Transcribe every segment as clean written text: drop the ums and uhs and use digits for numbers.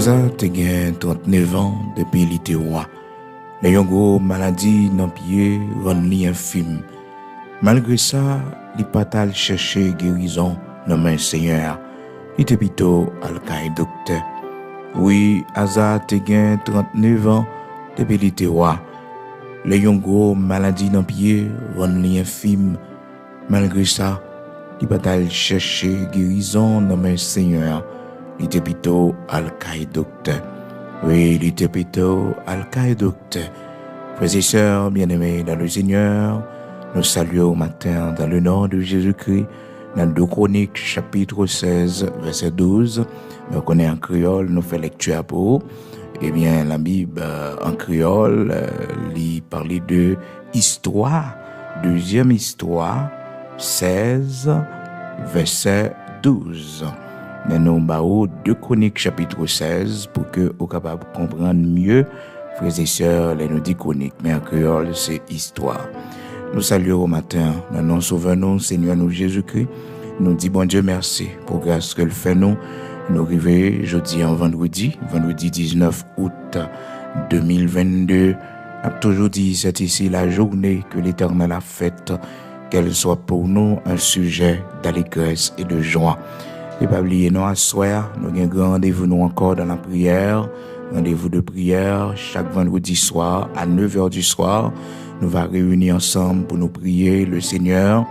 Asa te gen 39 ans depuis li te roi. Le yon gros maladie dans pied rend li infime. Malgré ça, li patal chercher guérison dans main Seigneur. Li te plutôt al kay docteur. Oui, Asa te gen 39 ans depuis li te roi. Le yon gros maladie dans pied rend li infime. Malgré ça, li patal chercher guérison dans main Seigneur. Il était plutôt al-Kay docteur. Oui, il était plutôt al-Kay docteur. Frères et sœurs bien-aimés dans le Seigneur, nous saluons au matin dans le nom de Jésus-Christ, dans 2 Chroniques, chapitre 16, verset 12. Nous connaissons en créole, nous faisons lecture pour vous. Eh bien, la Bible en créole, il parle de histoire, deuxième histoire, 16, verset 12. Mais nous avons 2 Chroniques chapitre 16 pour que vous capable de comprendre mieux, frères et sœurs, les nous dit chroniques, mais en créole, c'est histoire. Nous saluons au matin, dans nos sauveur, nous, Seigneur, nous, Jésus-Christ. Nous dit bon Dieu merci pour grâce que le fait nous. Nous arrivons jeudi en vendredi 19 août 2022. On a toujours dit, c'est ici la journée que l'Éternel a faite, qu'elle soit pour nous un sujet d'allégresse et de joie. Et pas oublier, nous, à soir, nous avons un grand rendez-vous, nous, encore dans la prière. Rendez-vous de prière chaque vendredi soir à 9h du soir. Nous allons réunir ensemble pour nous prier le Seigneur,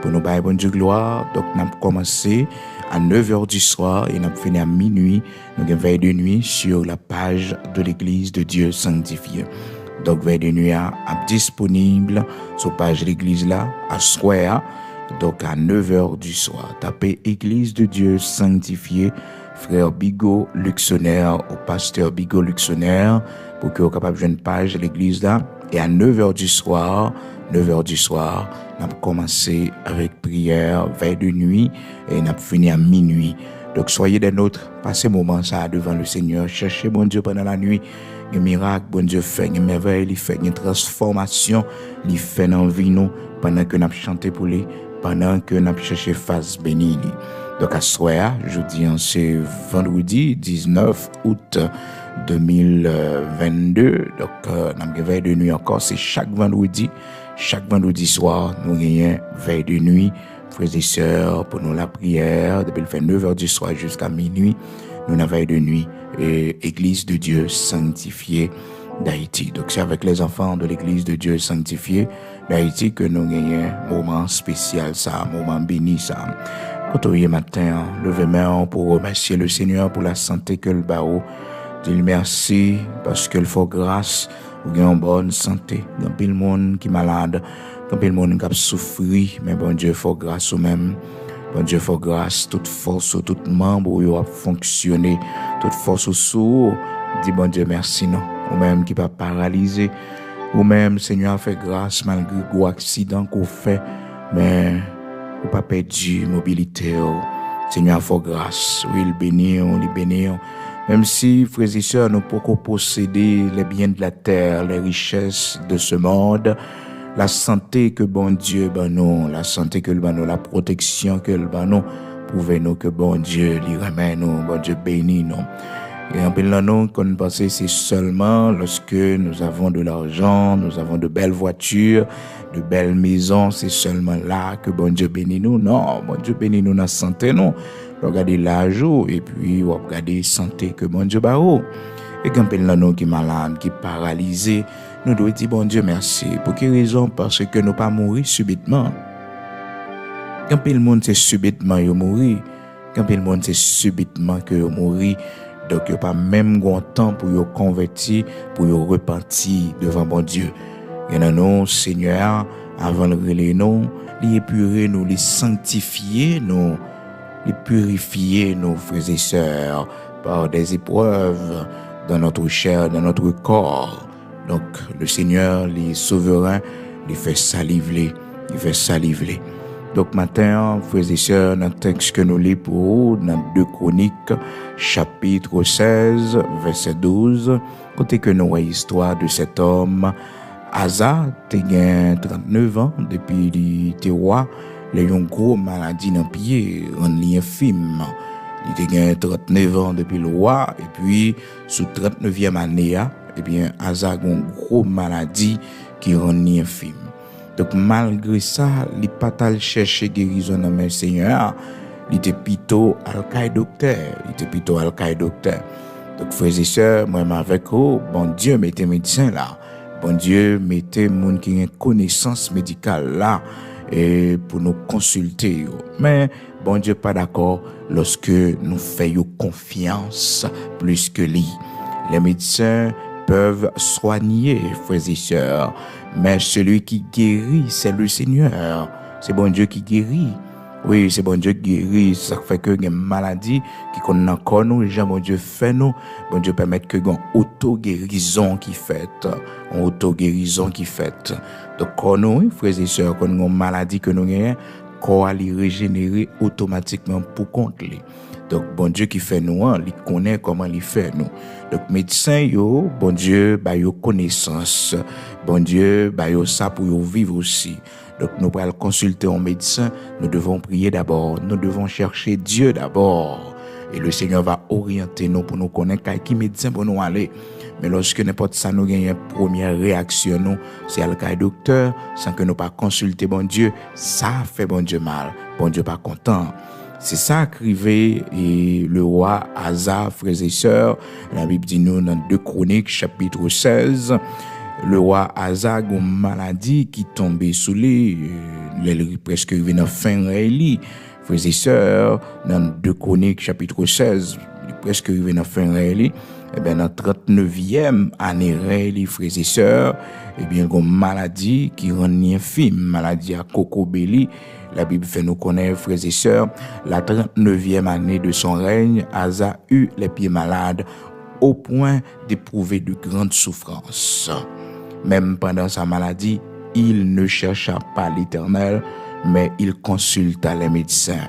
pour nous bailler bonne Dieu gloire. Donc, nous avons commencé à 9h du soir et nous avons fini à minuit. Nous avons veille de nuit sur la page de l'Église de Dieu sanctifié. Donc, veille de nuit est disponible sur la page de l'Église là, à soir. Donc à 9h du soir, tapez Église de Dieu sanctifié, frère Bigot Luxonnaire au pasteur Bigot Luxonnaire pour que vous capable de jouer une page de l'église là. Et à 9h du soir, nous avons commencé avec prière, veille de nuit et nous avons fini à minuit. Donc soyez des nôtres, passez moment ça devant le Seigneur, cherchez bon Dieu pendant la nuit. Un miracle, bon Dieu fait, une merveille, il fait une transformation, il fait dans la vie nous pendant que nous avons chanté pour lui. Pendant que nous avons cherché face bénie. Donc à soir, jeudi, c'est vendredi 19 août 2022. Donc nous avons veille de nuit encore, c'est chaque vendredi soir, nous avons veille de nuit, frères et sœurs, pour nous la prière, depuis le 9h du soir jusqu'à minuit, nous avons veille de nuit, et Église de Dieu sanctifiée d'Haïti. Donc c'est avec les enfants de l'Église de Dieu sanctifiée d'Haïti que nous gagnons un moment spécial, ça, un moment béni, ça. Quand on est matin, levez-moi pour remercier le Seigneur pour la santé que le bao. Dis merci parce que le faut grâce, ou gagne une bonne santé. Il y a plein de monde qui est malade, il y a plein de monde qui a souffert, mais bon Dieu faut grâce au même. Bon Dieu faut grâce, toute force, tout membre où a fonctionné, toute force sous. Dis bon Dieu merci non. Ou même qui pas paralysé, ou même Seigneur fait grâce malgré gros accident qu'on fait, mais ou pas perdu mobilité. Seigneur fait grâce, oui, il bénit. Même si frères et sœurs nous pouvons posséder les biens de la terre, les richesses de ce monde, la santé que bon Dieu ben nous, la santé que le ben nous, la protection que le ben nous, prouvez-nous que bon Dieu lui remet nous, bon Dieu bénit nous. Et en nous, qu'on pense c'est seulement lorsque nous avons de l'argent, nous avons de belles voitures, de belles maisons, c'est seulement là que bon Dieu bénit nous. Non, bon Dieu bénit nous dans la santé, non. Regardez l'argent et puis regardez la santé que bon Dieu bat. Et quand nous qui est malade, qui est paralysé, nous devons dire bon Dieu merci. Pour quelle raison? Parce que nous pas mourir subitement. Quand le monde c'est subitement il mourir. Quand le monde c'est subitement que mourir. Donc, il n'y a pas même grand temps pour vous convertir, pour vous repentir devant bon Dieu. Et nous, Seigneur, avant de relayer nous, les épurer nous, les sanctifier nous, les purifier nous, frères et sœurs, par des épreuves dans notre chair, dans notre corps. Donc, le Seigneur, les souverains, les fait saliver, Donc, matin, frères et sœurs, dans le texte que nous lisons pour dans 2 Chroniques, chapitre 16, verset 12, côté que nous voyons l'histoire de cet homme, Asa, qui a 39 ans, depuis qu'il était roi, il a eu une grosse maladie dans le pied, un infime. Il était gagné 39 ans depuis le roi, et puis, sous 39e année, eh bien, Asa a une grosse maladie qui rend infime. Donc, malgré ça, il n'a pas tal chercher guérison dans le Seigneur. Il était plutôt docteur. Donc, frères et sœurs, moi, avec vous, bon Dieu, mettez médecin là. Bon Dieu, mettez moun qui a une connaissance médicale là, et pour nous consulter. Mais, bon Dieu, pas d'accord lorsque nous faisons confiance plus que lui. Les médecins peuvent soigner, frères et sœurs, mais celui qui guérit, c'est le Seigneur. C'est bon Dieu qui guérit. Oui, c'est bon Dieu qui guérit. Ça fait que une maladie qui connaît encore nous, les gens, bon Dieu fait nous. Bon Dieu permet que une auto-guérison qui fait. Une auto-guérison qui fait. Donc, quand nous, frères et sœurs, quand nous avons une maladie que nous avons, qu'on allait régénérer automatiquement pour compte lui. Donc, bon Dieu qui fait nous, il connaît comment il fait nous. Donc, médecin, yo, bon Dieu, bah, yo connaissance. Bon Dieu, bah, yo ça pour yo vivre aussi. Donc, nous allons consulter un médecin. Nous devons prier d'abord. Nous devons chercher Dieu d'abord. Et le Seigneur va orienter nous pour nous connaître qui médecin pour nous aller. Mais lorsque n'importe ça nous gagne une première réaction, nous, c'est à le docteur, sans que nous pas consulter bon Dieu, ça fait bon Dieu mal. Bon Dieu pas content. C'est ça qu'arrivait et le roi Asa, frères et sœurs. La Bible dit nous dans 2 Chroniques, chapitre 16, le roi Asa a une maladie qui tombait sous lui, presque arrivé dans fin réeli. Frères et sœurs, dans 2 Chroniques, chapitre 16, presque arrivé dans fin réeli. Eh bien, dans 39e année réeli, frères et sœurs, eh bien, une maladie qui rend infime, maladie à Cocobélie. La Bible fait nous connaître, frères et sœurs, la 39e année de son règne, Asa eut les pieds malades au point d'éprouver de grandes souffrances. Même pendant sa maladie, il ne chercha pas l'Éternel, mais il consulta les médecins.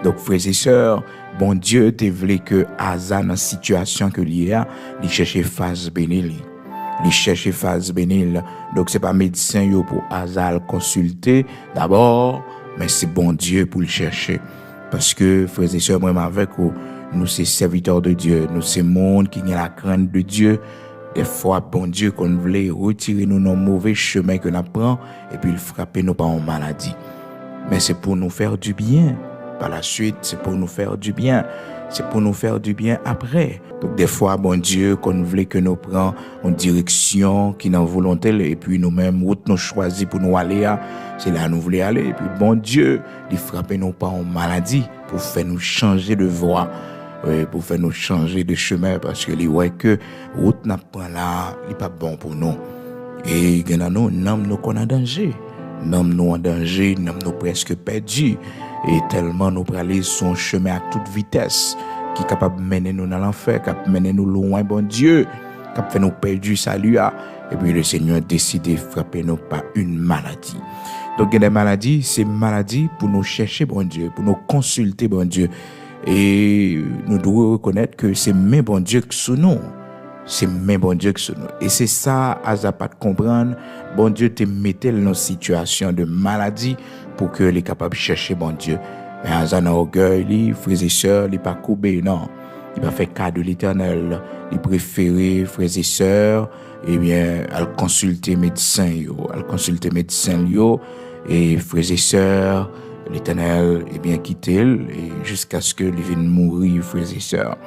Donc, frères et sœurs, bon Dieu te voulait que Asa, dans la situation que l'il a, il cherchait face bénile. Il cherchait face bénile. Donc, c'est pas médecin yo pour Asa le consulter d'abord, mais c'est bon Dieu pour le chercher. Parce que, frères et sœurs, moi, avec vous, nous, c'est serviteurs de Dieu. Nous, c'est monde qui a la crainte de Dieu. Des fois, bon Dieu, qu'on voulait retirer nous nos mauvais chemins que nous prenons et puis il frapper nous par une maladie. Mais c'est pour nous faire du bien. Par la suite, c'est pour nous faire du bien. C'est pour nous faire du bien après. Donc, des fois, bon Dieu, qu'on voulait que nous prenions une direction qui n'a volonté et puis nous-mêmes, route nous choisit pour nous aller à, c'est là nous voulons aller. Et puis, bon Dieu, il frappe nous par une maladie pour faire nous changer de voie. Oui, pour faire nous changer de chemin parce que les ouais que route n'a pas là, il pas bon pour nous. Et nous nous qu'on a danger. Nous en danger, nous presque perdus. Et tellement nous aller sur un chemin à toute vitesse qui est capable de mener nous dans l'enfer, capable de mener nous loin, bon Dieu, capable de faire nous perdre du salut. Et puis le Seigneur a décidé de frapper nous par une maladie. Donc il y a des maladies, c'est maladie pour nous chercher, bon Dieu, pour nous consulter, bon Dieu. Et nous devons reconnaître que c'est même bon Dieu qui sous nous. C'est même bon Dieu qui sous nous. Et c'est ça, Asa pas de comprendre. Bon Dieu te mettait dans une situation de maladie pour que les capable de chercher bon Dieu. Mais Asa n'a orgueil, les frères et sœurs, il pas courbé, non. Il pas fait cas de l'Éternel. Il préférait, frères et sœurs, eh bien, à consulter médecin, et frères et sœurs, l'Éternel est bien quitté et jusqu'à ce que il vienne mourir, frères et sœurs.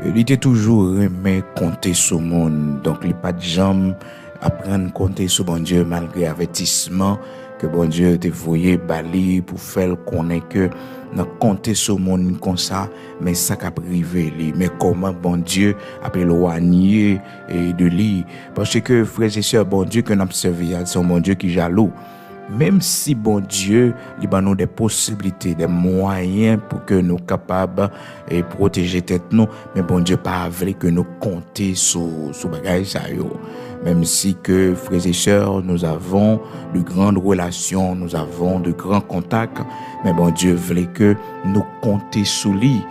Il était toujours aimé compter sur le monde. Donc, il n'y a pas de jambes apprendre à compter sur bon Dieu malgré avertissement que bon Dieu te voyé bali pour faire connaître que nous compter sur le monde comme ça, mais ça qu'a privé lui. Mais comment bon Dieu a éloigné de lui? Parce que, frères et sœurs, bon Dieu que nous observons, c'est un bon Dieu qui est jaloux. Même si bon Dieu il nous des possibilités, des moyens pour que nous capables de protéger tête nous, mais bon Dieu pas vrai que nous compter sur bagage ça yo. Même si que frères et sœurs, nous avons de grandes relations, nous avons de grands contacts, mais bon Dieu voulait que nous compter sur lui,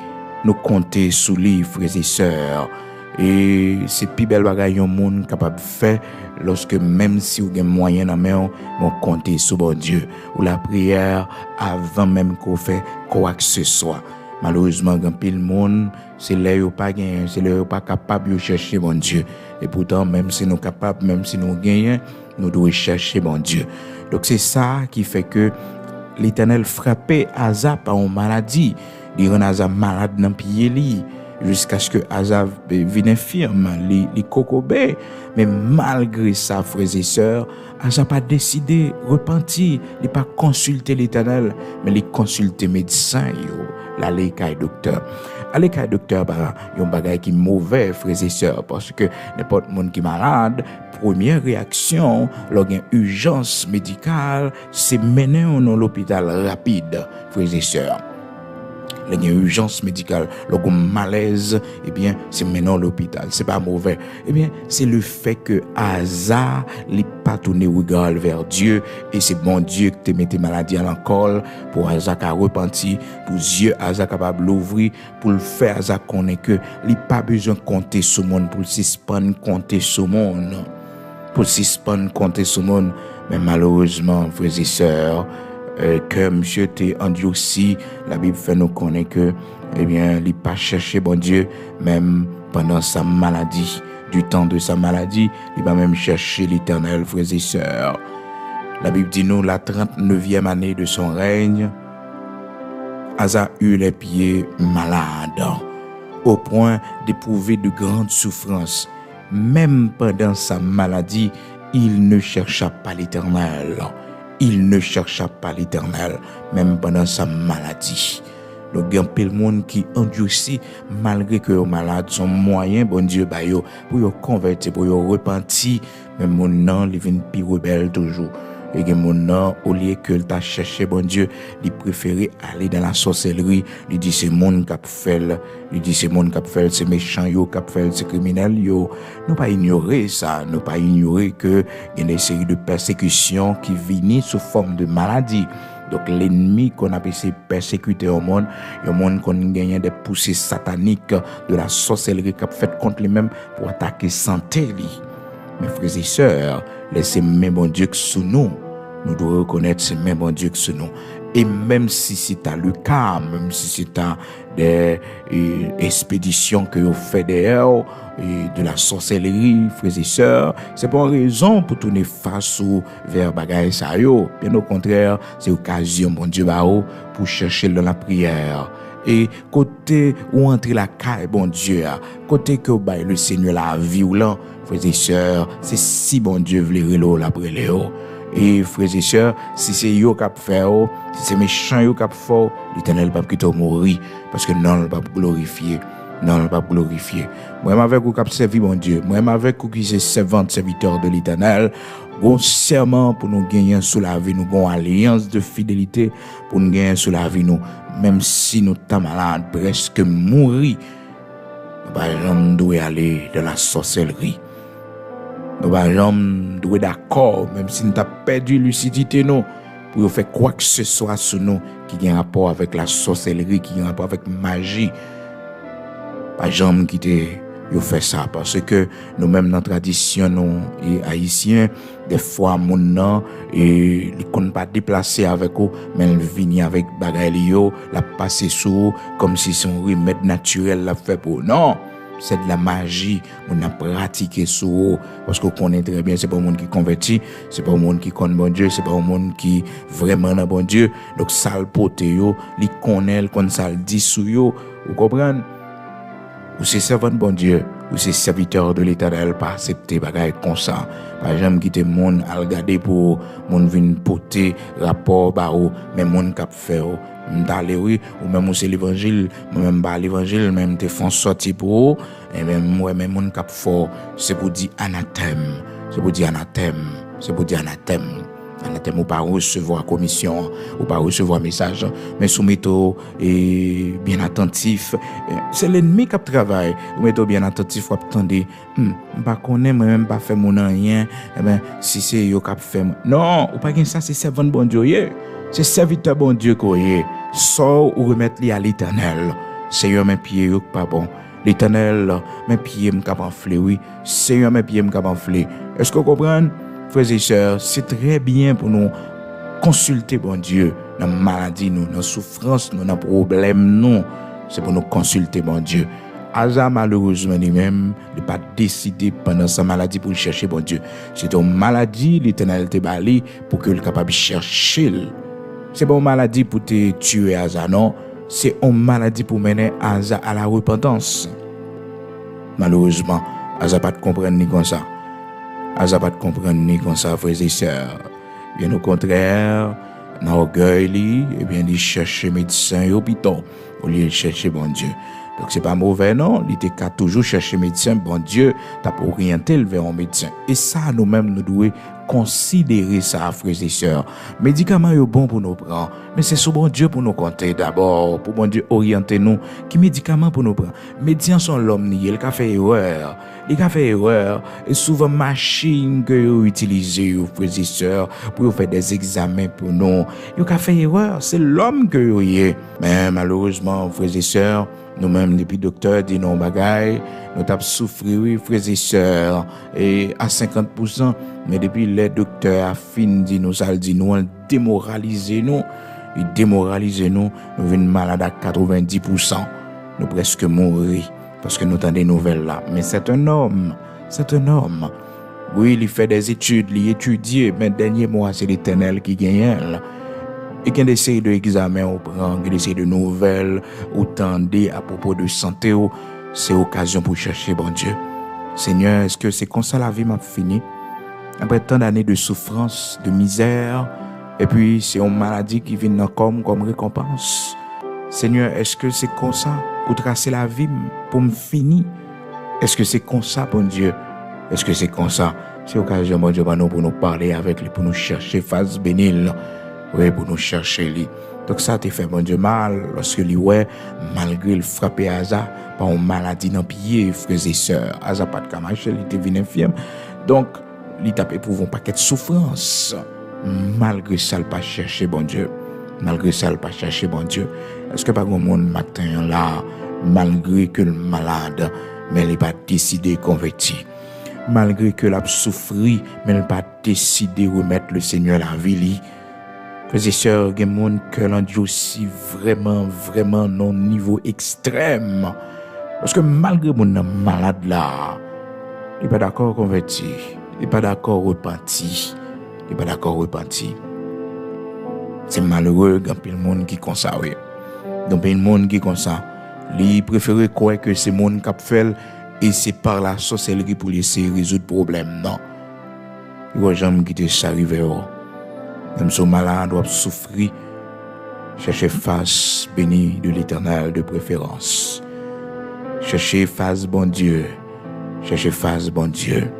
frères et sœurs. Et c'est plus belle bagaille au monde capable de faire lorsque même si vous avez moyen dans main on compter sur bon Dieu ou la prière avant même qu'on fait quoi que ce soit. Malheureusement, grand pile monde, c'est là yo pas gain, c'est là yo pas capable de chercher bon Dieu. Et pourtant, même si nous capables, même si nous gagnons, nous devons chercher bon Dieu. Donc c'est ça qui fait que l'Éternel frappait Asa par une maladie. Il rend Asa malade dans le pied jusqu'à ce que Asa vienne infirme, les cocobé. Mais malgré ça, frères et sœurs, Asa n'a pas décidé de repentir, il n'a pas consulté l'Éternel, mais il a consulté médecin, l'aller chez docteur. Aller chez docteur, il y a un bagage qui est mauvais, frères et sœurs, parce que n'importe monde qui est malade, première réaction, lors d'une urgence médicale, c'est mener dans l'hôpital rapide, frères et sœurs. Il y a une urgence médicale, le malaise, eh bien, c'est maintenant l'hôpital. C'est pas mauvais. Eh bien, c'est le fait que Asa n'est pas tourné regard vers Dieu et c'est bon Dieu qui te mette maladie à l'encore pour Asa qui a repenti, pour Dieu Asa capable l'ouvrir, pour le faire Asa connaît que il n'a pas besoin de compter sur le monde, pour suspendre compter sur le monde. Pour suspendre compter sur le monde. Mais malheureusement, frères et sœurs, que monsieur t'est endurci, la Bible fait nous connaître que, eh bien, il n'a pas cherché bon Dieu, même pendant sa maladie, du temps de sa maladie, il va même chercher l'Éternel, frères et sœurs. La Bible dit nous, la 39e année de son règne, Asa eut les pieds malades, au point d'éprouver de grandes souffrances. Même pendant sa maladie, il ne chercha pas l'Éternel. Il ne chercha pas l'Éternel, même pendant sa maladie. Donc, il y a un monde qui endurci, malgré que les malades sont moyens, bon Dieu, pour les convertir, pour les repentir, mais mon nom, il vient plus rebelle toujours. Et mon nom, au lieu que t'a cherché, bon Dieu, il préférait aller dans la sorcellerie. Il dit, c'est monde qui a fait, il dit, c'est monde qui a fait, c'est méchant, yo, qui a fait, c'est criminel, yo. Nous pas ignorer ça, nous pas ignorer que il y a une série de persécutions qui viennent sous forme de maladie. Donc, l'ennemi qu'on a essayé de persécuter au monde, il y a un monde qu'on gagne des poussées sataniques de la sorcellerie qui a fait contre lui-même pour attaquer santé. Mes frères et sœurs, laissez même bon Dieu que sous nous. Nous devons reconnaître ce même bon Dieu que sous nous. Et même si c'est à le cas, même si c'est à des expéditions que vous faites d'ailleurs, de la sorcellerie, frères et sœurs, c'est pas une raison pour tourner face vers bagaille ça yo. Bien au contraire, c'est occasion, bon Dieu, pour chercher dans la prière. Et côté où entrer la caille, bon Dieu, côté que le Seigneur la vie ou là, frères et sœurs, c'est si bon Dieu voulait l'eau l'après léo. Et frères et sœurs, si c'est yo qui fait, si c'est méchant yo qui fait, l'Éternel va pas mourir parce que non, il va pas glorifier. Non, il va pas glorifier. Moi, avec vous qui servi mon Dieu, moi, avec vous qui c'est servant, serviteur de l'Éternel, bon serment pour nous gagner sous la vie, nous avons alliance de fidélité pour nous gagner sous la vie, nous, même si nous sommes malades, presque mourir, nous devons aller dans la sorcellerie. Nous devons d'accord, même si nous avons perdu lucidité, nous, pour faire quoi que ce soit sur nous qui a un rapport avec la sorcellerie, qui a un rapport avec magie. Pas jamais quitter yo fait ça parce que nous même dans tradition nous et haïtiens des fois mon nom et ils ne pas déplacer avec eux mais ils viennent avec bagaille yo la passer sous comme si son remède naturel la fait pour non c'est de la magie on a pratiqué sur eux parce qu'on connaît très bien c'est pas un monde qui converti c'est pas un monde qui connaît bon Dieu c'est pas un monde qui vraiment dans bon Dieu donc ça le pote yo li connaît comme ça le dit sur yo vous comprenez. Ou c'est servant de bon Dieu, ou c'est serviteur de l'Éternel, pas accepter bagaille comme ça. Par exemple, quitter monde à regarder pour monde vinn porter rapport ba ou, mais monde cap faire m'daller oui, ou même c'est l'évangile, même pas l'évangile, même te font sortir pour et même moi même monde cap fort, c'est pour dire anathème, c'est pour dire anathème, c'est pour dire anathème. Anathème ou pas recevoir commission ou pas recevoir message mais soumettez et bien attentif c'est l'ennemi qui travaille ou mettez bien attentif ou attendez pas connaît moi même pas faire mon rien eh ben si c'est yo qui fait non ou pas gain ça c'est servant bon Dieu c'est serviteur bon Dieu quoi sort ou remettre li à l'Éternel Seigneur mes pieds yo pas bon l'Éternel mes pieds me capable enfler oui Seigneur mes pieds me capable enfler est-ce que vous comprenez. Frères et sœurs, c'est très bien pour nous consulter bon Dieu dans la maladie, nous, dans la souffrance, nous, dans le problème, nous. c'est pour nous consulter, bon Dieu. Asa, malheureusement, lui-même, il n'a pas décidé pendant sa maladie pour le chercher, bon Dieu. C'est une maladie, l'Éternel te bali pour que le capable de chercher. C'est pas une maladie pour te tuer, Asa, non. C'est une maladie pour mener Asa à la repentance. Malheureusement, Asa pas de comprendre ni comme ça. Asa pas de comprendre ni comme ça, frères et sœurs. Bien au contraire, dans l'orgueil, et bien, il cherche médecin et hôpital au lieu de chercher bon Dieu. Donc, c'est pas mauvais, non. Il était qu'à toujours chercher médecin, bon Dieu, t'as pour orienter vers un médecin. Et ça, nous-mêmes, nous devons considérer ça, frères et sœurs. Médicaments sont bons pour nous prendre, mais c'est sur bon Dieu pour nous compter d'abord, pour bon Dieu orienter nous. Qui médicaments pour nous prendre? Médecins sont l'homme, il a fait erreur. Il a fait erreur. Et souvent, machine que vous utilisez, frères et sœurs, pour faire des examens pour nous. Il a fait erreur. C'est l'homme que vous y. Mais malheureusement, frères et sœurs, nous-mêmes, depuis docteur, dit non bagaille, nous avons souffert, frères et sœurs, et à 50%, mais depuis les docteurs a fini dit nous, ça dit nous, démoraliser nous, ils démoralisent nous, nous venons malades à 90%, nous presque mourir, parce que nous avons des nouvelles là. Mais c'est un homme. Oui, il fait des études, il étudie, mais le dernier mois, c'est l'Éternel qui gagne. Et qu'il y a des séries d'examens, on prend, des séries de nouvelles, autant à propos de santé, c'est occasion pour chercher bon Dieu. Seigneur, est-ce que c'est comme ça la vie m'a fini? Après tant d'années de souffrance, de misère, et puis c'est une maladie qui vient comme récompense. Seigneur, est-ce que c'est comme ça pour tracer la vie pour me finir? Est-ce que c'est comme ça, bon Dieu? Est-ce que c'est comme ça? C'est occasion, bon Dieu, pour nous parler avec lui, pour nous chercher face bénile. Oui, pour nous chercher lui. Donc ça te fait bon Dieu mal lorsque lui ouais malgré le frappé Asa par une maladie dans pied frères et sœurs. Asa pas de camache, il était venu infirme. Donc il t'a éprouvé un paquet de souffrance. Malgré ça il pas chercher bon Dieu. Malgré ça il pas chercher bon Dieu. Est-ce que pas grand monde matin là malgré que le malade mais il pas décidé converti. Malgré que l'a souffri mais il pas décidé remettre le Seigneur à la vie. Frères et sœurs, il y a des gens qui ont aussi vraiment non niveau extrême. Parce que malgré mon malade là, il n'est pas d'accord converti, il n'est pas d'accord repenti, il n'est pas d'accord repenti. C'est malheureux quand il y a des gens qui sont comme ça. Donc il y a des gens qui sont comme ça. Ils préfèrent croire que c'est les gens qui fait et c'est par la sorcellerie pour essayer de résoudre le problème. Non. Il y a des gens qui sont arrivés. Même si malade doit souffrir, chercher face bénie de l'Éternel de préférence. Chercher face bon Dieu. Chercher face bon Dieu.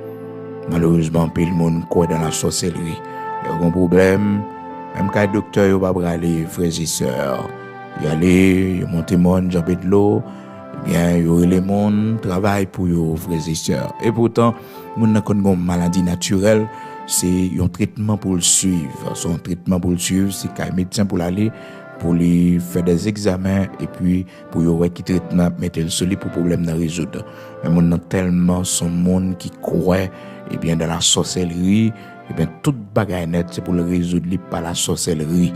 Malheureusement, peu le monde croit dans la sorcellerie. Il y a un problème. Même quand le docteur il va aller, frères et sœurs, il y aller, il monte monde, j'habite de l'eau. Eh bien, il y aurait les monde travail pour eux, frères et sœurs. Et pourtant, nous avons une maladie naturelle. C'est un traitement pour le suivre. Son traitement pour le suivre, c'est qu'un médecin pour aller, pour lui faire des examens et puis pour y avoir qui traitement mettre le solide pour problème de résoudre. Mais on a tellement son monde qui croit et bien dans la sorcellerie, et bien toute bagaille net c'est pour le résoudre par la sorcellerie.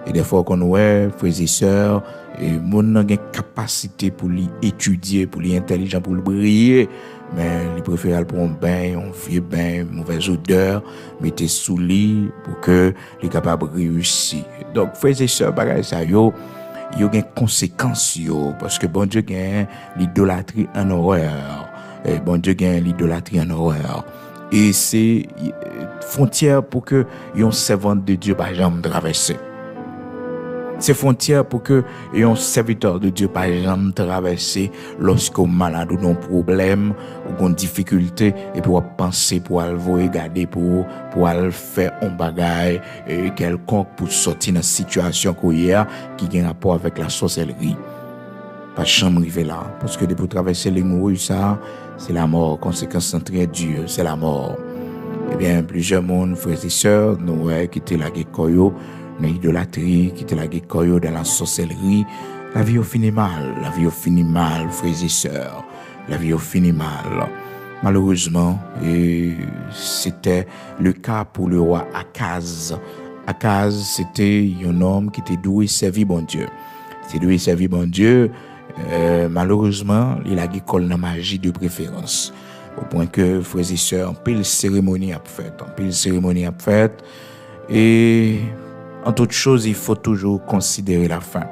Et des fois qu'on ouais frères et sœurs, et mon a une capacité pour lui étudier, pour lui intelligent, pour lui briller. Mais il préfère pour un bain, un vieux bain, mauvaise odeur, mettez sous lit pour que les capable de réussir. Donc, frères et sœurs, bagaille ça, yo des conséquences, parce que bon Dieu gagne l'idolâtrie en horreur. Et bon Dieu gagne l'idolâtrie en horreur. Et c'est frontière pour que yon servante de Dieu par jamais traverser. C'est frontières pour que un serviteur de Dieu par exemple traverser lorsqu'on malade ou un problème ou une difficulté et pour penser pour aller regarder pour aller faire un bagage quelconque pour sortir dans situation qui a rapport avec la sorcellerie. Pas chambre arriver là parce que pour traverser les mourir ça c'est la mort, conséquence très dure, c'est la mort. Eh bien plusieurs monde frères et sœurs nous qui étaient là Koyo dans l'idolâtrie, qui était la guécoyo dans la sorcellerie, la vie a fini mal, frères et sœurs, la vie a fini mal. Malheureusement, c'était le cas pour le roi Akaz. Akaz, c'était un homme qui était doué servir bon Dieu. C'était doué servir bon Dieu, malheureusement, il a une magie de préférence. Au point que, frères et sœurs, en pile cérémonie à faire. Et en toute chose, il faut toujours considérer la fin.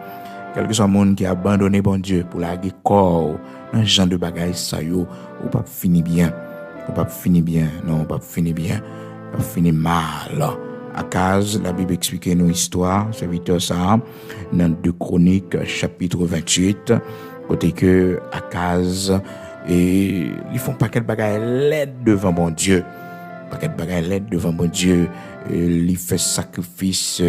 Quel que soit le monde qui a abandonné bon Dieu pour la corps, un genre de bagaille, ça ou pas finir bien. Ou pas finir bien. Non, pas finir bien. Pas finir mal. Akaz, la Bible explique nos histoires, serviteur ça, dans 2 Chroniques, chapitre 28, côté que Akaz, et ils font paquet de bagaille l'aide devant bon Dieu. Paquet de bagaille l'aide devant bon Dieu. Il fait sacrifice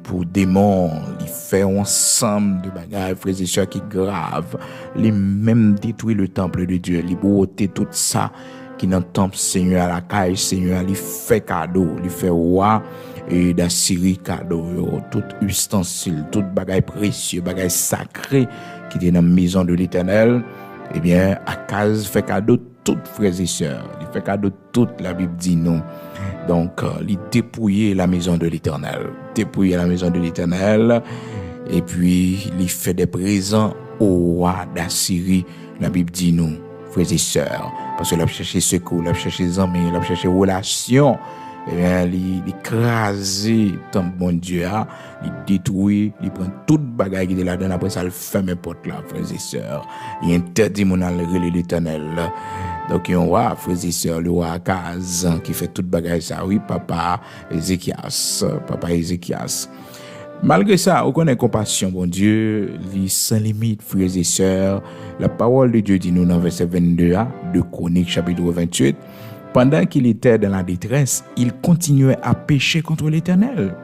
pour démons, il fait ensemble de bagailles, frères et sœurs, qui grave. Il même détruit le temple de Dieu, il ôter tout ça qui dans le temple Seigneur, à la caille Seigneur, il fait cadeau, il fait roi et d'Assyrie cadeau, tout ustensile, tout bagaille précieux, bagaille sacré qui était dans la maison de l'Éternel. Eh bien, Akaz fait cadeau toutes frères et sœurs, il fait cadeau toute, la Bible dit non. Donc, il dépouillait la maison de l'Éternel, et puis il fait des présents au roi d'Assyrie, la Bible dit non, frères et sœurs, parce qu'il a cherché secours, il a cherché amis, il a cherché relation. Eh bien, il écrase tant bon Dieu, il détruit, il prend toute bagaille qui est là-dedans, après ça, il ferme les portes là, frères et sœurs. Il interdit mon aller l'Éternel. Donc, il y a un roi, frères et sœurs, le roi Akaz, qui fait toute bagaille ça. Oui, papa Ézéchias. Malgré ça, on connaît compassion, bon Dieu, il sans limite, frères et sœurs. La parole de Dieu dit nous dans verset 22 de Chroniques, chapitre 28. Pendant qu'il était dans la détresse, il continuait à pécher contre l'Éternel.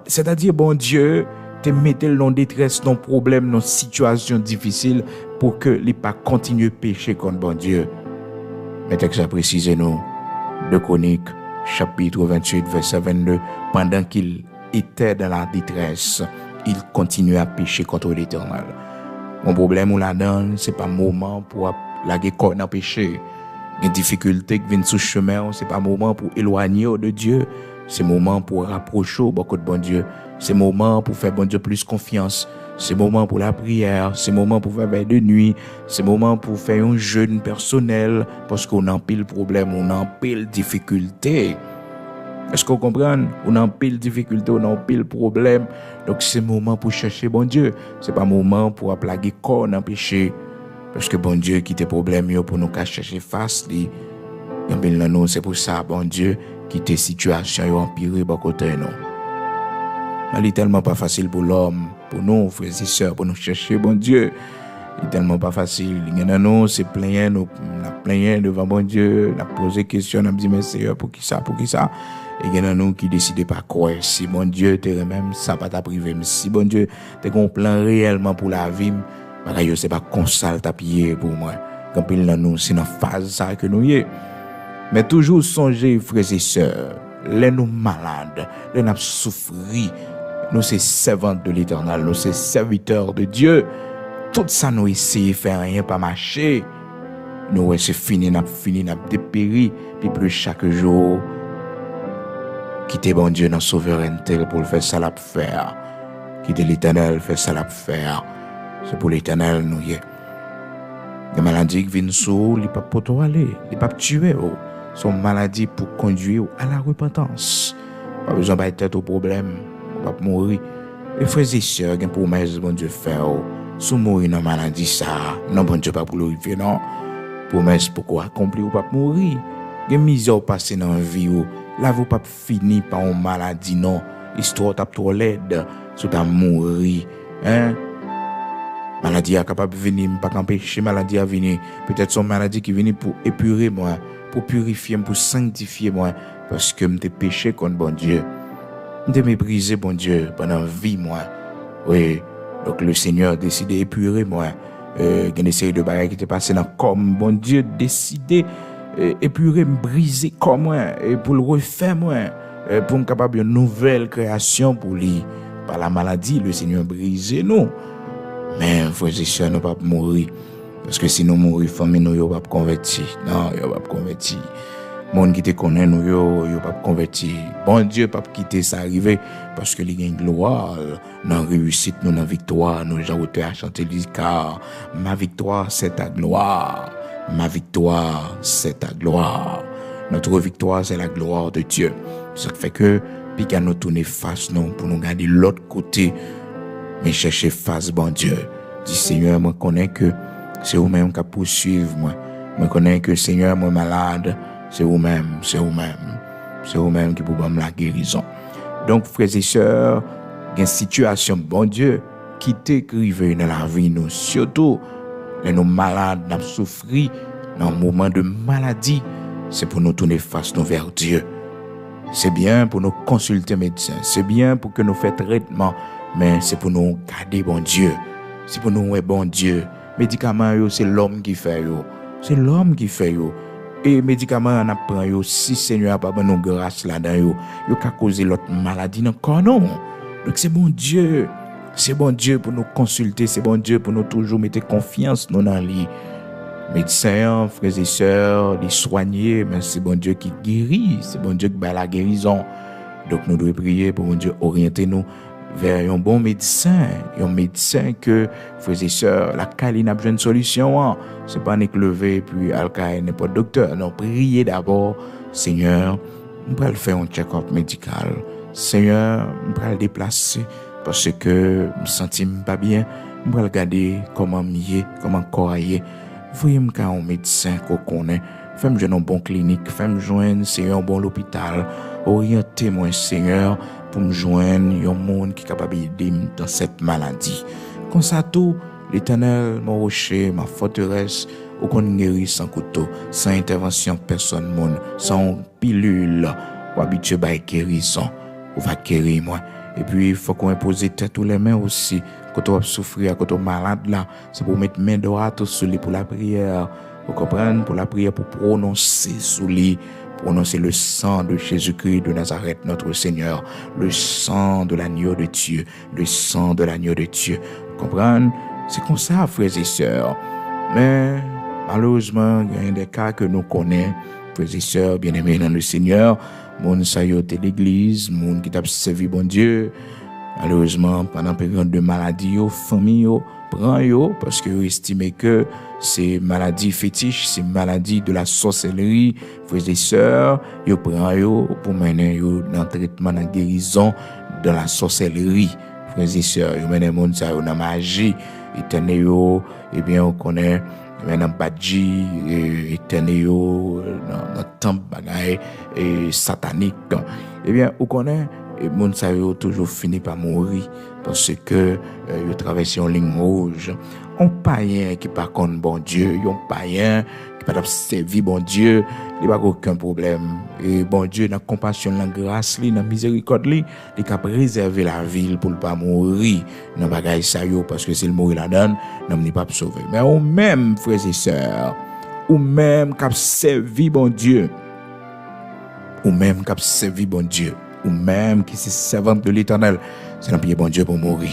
C'est-à-dire, bon Dieu, te mettait dans détresse, dans problème, dans situation difficile, pour que il pas continue à pécher contre bon Dieu. Mais texte a précisé nous, de Chroniques, chapitre 28, verset 22, pendant qu'il était dans la détresse, il continuait à pécher contre l'Éternel. Mon problème ou la donne, c'est pas moment pour la corps dans péché. Les difficultés qui viennent sous chemin, c'est pas moment pour éloigner de Dieu, c'est moment pour rapprocher beaucoup de bon Dieu, c'est moment pour faire bon Dieu plus confiance, c'est moment pour la prière, c'est moment pour faire veille de nuit, c'est moment pour faire un jeûne personnel, parce qu'on a un pile problème, on a un pile difficulté. Est-ce qu'on comprend? On a un pile difficulté, on a un pile problème, donc c'est moment pour chercher bon Dieu, c'est pas moment pour plaguer corps dans péché. Parce que bon Dieu qui te problème pour nous chercher face li. Nous c'est pour ça bon Dieu qui te situation empiré ba côté nous. Il est tellement pas facile pour l'homme, pour nous frères et sœurs, pour nous chercher bon Dieu. Il est tellement pas facile. Nous c'est plein devant bon Dieu, n'a poser question, n'a dit mais Seigneur pour qui ça? Et il y a nous qui décident pas quoi. Si bon Dieu te même ça pas t'a privé, mais si bon Dieu te un plan réellement pour la vie, bagaille c'est pas consal tapier pour moi. Quand pile dans nous c'est dans phase ça que nous y est. Mais toujours songer frères et sœurs, les nous malades, les nous souffrir, nous c'est servantes de l'Éternel, nous c'est serviteurs de Dieu. Tout ça nous essayer faire rien pas marcher. Nous c'est fini n'a dépéri puis plus chaque jour quitter bon Dieu dans souveraineté pour le faire ça la faire. Quitter l'Éternel faire ça la faire. C'est pour l'Éternel nous y est. Les maladies qui viennent sur, ils ne peuvent pas aller, ils ne peuvent pas tuer. Sont maladies pour conduire à la repentance. Pas besoin de tête au problème, on va mourir. Les frères et sœurs, il y a une promesse bon Dieu faire. Si mourir dans la maladie, ça, non, bon Dieu pas pour l'orifier, non. Promesse pourquoi accomplir ou pas mourir. Il y a une misère passée dans la vie, là, vous pas fini par une maladie, non. Histoire tape trop laide, si tu mourir. Hein? Maladie est capable de venir, pas empêcher maladie à venir. Peut-être son maladie qui vient pour épurer moi, pour purifier, pour sanctifier moi, parce que je péché contre bon Dieu. Je méprisé bon Dieu pendant la vie moi. Oui, donc le Seigneur a décidé d'épurer moi. Il y a une série de bagages qui étaient passées dans comme bon Dieu décidé épurer, briser comme moi, et pour le refaire moi, pour être capable d'une nouvelle création pour lui. Par la maladie, le Seigneur brisé nous. Mais frères et sœurs, nous ne pouvons pas mourir. Parce que si nous mourons, famille, nous ne pouvons pas convertir. Non, nous ne pouvons pas convertir. Monde qui te connaît nous yo pas converti. Bon Dieu pas quitter ça arriver parce que il y a une gloire dans réussite nous dans victoire nous Jean auteur a chanté car ma victoire c'est ta gloire. Ma victoire c'est ta gloire. Notre victoire c'est la gloire de Dieu. Ça fait que puis qu'à nous tourner face non pour nous garder l'autre côté mais chercher face bon Dieu. Dis Seigneur, moi connais que c'est vous-même qui poursuivre moi. Moi connais que Seigneur moi malade, c'est vous-même qui pour me la guérison. Donc frères et sœurs, il y a une situation bon Dieu qui t'écrivait dans la vie nous surtout les nous malades n'a souffri dans un moment de maladie, c'est pour nous tourner face nous vers Dieu. C'est bien pour nous consulter médecin, c'est bien pour que nous fassions traitement, mais c'est pour nous garder bon Dieu. C'est pour nous bon Dieu. Médicaments c'est l'homme qui fait yo. C'est l'homme qui fait yo. Et médicaments on apprend yo si Seigneur a pas nous grâce là-dedans yo ka causer l'autre maladie dans corps non. Donc c'est bon Dieu. C'est bon Dieu pour nous consulter, c'est bon Dieu pour nous toujours mettre confiance nous dans lui. Médecins, frères et sœurs, les soigner, mais c'est bon Dieu qui guérit, c'est bon Dieu qui bat la guérison. Donc nous devons prier pour bon Dieu orienter nous vers un bon médecin que, frères et sœurs, la caline a besoin de solution. C'est pas nous lever puis alcaï n'est pas docteur. Non, priez d'abord, Seigneur, on va le faire un check-up médical. Seigneur, on va le déplacer parce que je me sens pas bien. On va regarder comment mieux, comment corriger. Voyez-moi un médecin qu'on connaît, fais-moi joindre un bon clinique, fais-moi joindre Seigneur un bon hôpital, orientez-moi Seigneur pour me joindre un monde qui est capable d'aider dans cette maladie. Comme ça tout, l'Éternel, mon rocher, ma forteresse, ou qu'on guérit sans couteau, sans intervention personne monde, sans pilule, ou habitué à guérison, ou va guérir moi. Et puis il faut qu'on impose tous les mains aussi. Quand on souffrir, quand on est malade là, c'est pour mettre main droite sur lui pour la prière. Vous comprenez? Pour la prière, pour prononcer sur lui, prononcer le sang de Jésus-Christ de Nazareth, notre Seigneur, le sang de l'agneau de Dieu, le sang de l'agneau de Dieu. Vous comprenez? C'est comme ça, frères et sœurs. Mais malheureusement, il y a des cas que nous connaissons, frères et sœurs, bien-aimés dans le Seigneur, moun sa yo te l'église, moun qui t'a servi bon Dieu. Malheureusement, pendant la période de maladie, yo, famille yo, prend yo, parce que yo estime que c'est maladie fétiche, c'est maladie de la sorcellerie, frères et sœurs, yo prend yo pour mener yo dans le traitement, dans la guérison de la sorcellerie, frères et sœurs, yo mène moun sa yo dans magie, éternel yo, eh bien, on connaît, dans badji, éternel yo, dans temple bagaille, satanique, eh bien, on connaît, et moun sa yo toujours fini par mourir parce que yo traversé une ligne rouge. On païen qui pas contre bon Dieu, yon païen qui pas servi bon Dieu, il pas aucun problème. Et bon Dieu dans compassion, dans grâce li, dans miséricorde li, il a préservé la ville pour pas mourir dans bagaille sa yo parce que c'est le mourir la donne, n'a pas sauver. Mais ou même frères et sœurs, ou même qui servi bon Dieu, ou même qui servi bon Dieu, ou même qui se servante de l'Éternel, c'est l'empire bon Dieu pour mourir.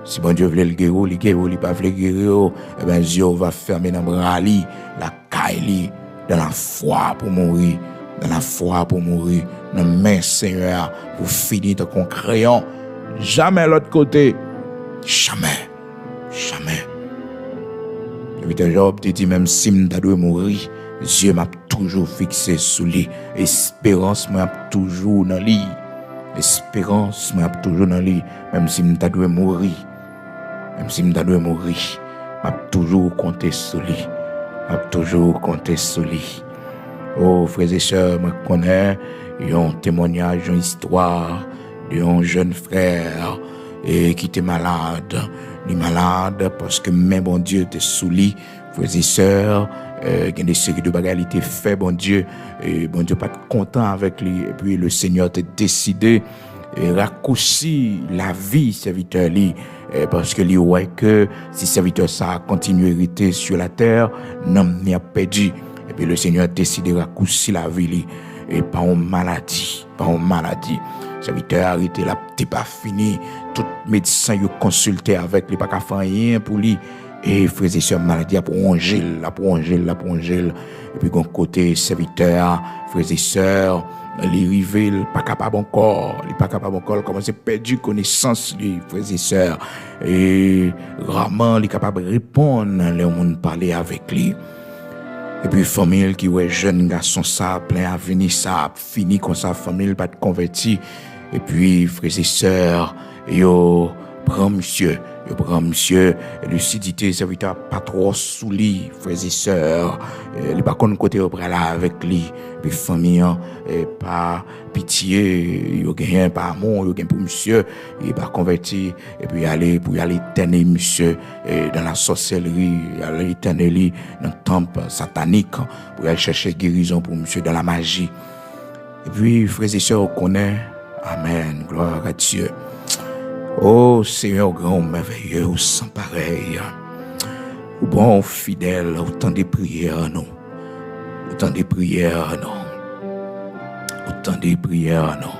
Si bon Dieu voulait le guérir, il pas voulait guérir, eh bien Dieu va fermer dans bras li, la caille dans la foi pour mourir, dans la foi pour mourir, dans main Seigneur pour finir ton crayon. Jamais l'autre côté, jamais, jamais. Le Job te dit même si m'ta doit mourir, Dieu m'a toujours fixé sous lui. Espérance m'a toujours dans lui. Espérance m'a toujours dans lui. Même si m'ta doit mourir. Même si m'ta doit mourir. M'a toujours compté sur lui. M'a toujours compté sur lui. Oh, frères et sœurs, moi connais un témoignage, une histoire d'un jeune frère qui était malade. Il est malade parce que même bon Dieu était sous lui. Frères et sœurs, il y a des séries de bagages qui étaient faits, bon Dieu, et bon Dieu pas content avec lui. Et puis le Seigneur a décidé de raccourcir la vie serviteur lui, parce que lui voit que si serviteur ça continue à hériter sur la terre, n'homme n'y a perdu. Et puis le Seigneur a décidé de raccourcir la vie lui, et pas en maladie, pas en maladie. Serviteur arrêté là, t'es pas fini. Tout médecin yo consulté avec lui, pas qu'à faire rien pour lui. Et frères et sœurs, maladie a prolongé, et puis d'un côté serviteur, frères et sœurs, les rivés, pas capable encore, commence à perdre connaissance, les frères et sœurs, et rarement les capable de répondre, les gens parler avec lui. Et puis famille qui ouais jeune garçon ça plein avenir ça fini comme ça famille pas de converti. Et puis frères et sœurs, yo prend monsieur, lucidité serviteur pas trop sous lit, frères et sœurs, les pas connait côté au bras là avec lui, puis famille et pas pitié, yo gagne pas amour, yo gagne pour monsieur, il pas converti et puis aller tenir monsieur dans la sorcellerie, aller tenir dans le temple satanique pour aller chercher guérison pour monsieur dans la magie. Et puis frères et sœurs, on connaît, amen, gloire à Dieu. Oh Seigneur grand, merveilleux, sans pareil. Bon, fidèle, autant de prières, non. Autant de prières, non.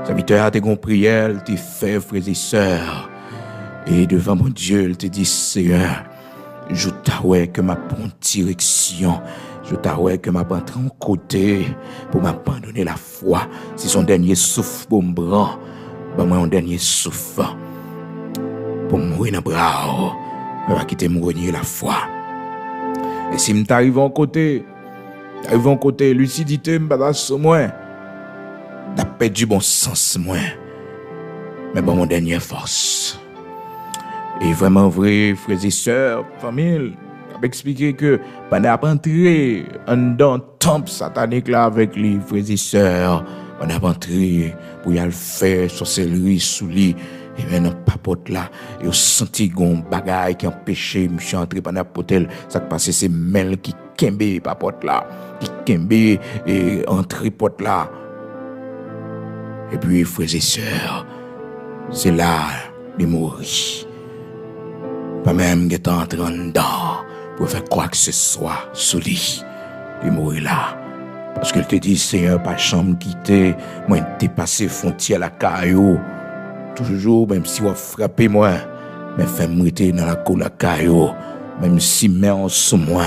Serviteur a des prières, tes frères, frères et sœurs. Et devant mon Dieu, il te dit, Seigneur, je t'avoue que ma bonne direction, je t'avoue que ma bonne côté pour m'abandonner la foi. C'est son dernier souffle pour me prendre. Moi, mon dernier souffle pour mourir dans le bras, je vais quitter mon la foi. Et si je arrive en côté, lucidité, je vais moins, je perdu bon sens, moins, mais bon, mon dernière force. Et vraiment vrai, frères et sœurs, famille, je vais expliquer que pendant entrer dans le temple satanique là avec les frères et sœurs, on a entré pour y aller faire sorcellerie sous lit et maintenant papote là et on senti gon bagaille qui empêchait monsieur entrer pendant potel ça passé c'est Mel qui kembe papote là qui kembe et entrer porte là et puis frères et sœurs c'est là de mourir pas même qui entré dedans pour faire quoi que ce soit sous lit de mourir là. Parce qu'elle te dit, Seigneur, pas chambre quitter, moi, dépasser frontière la caillou. Toujours, même si on frappe moi, mais fais-moi rester dans la cour la caillou. Même si mais en sous moi,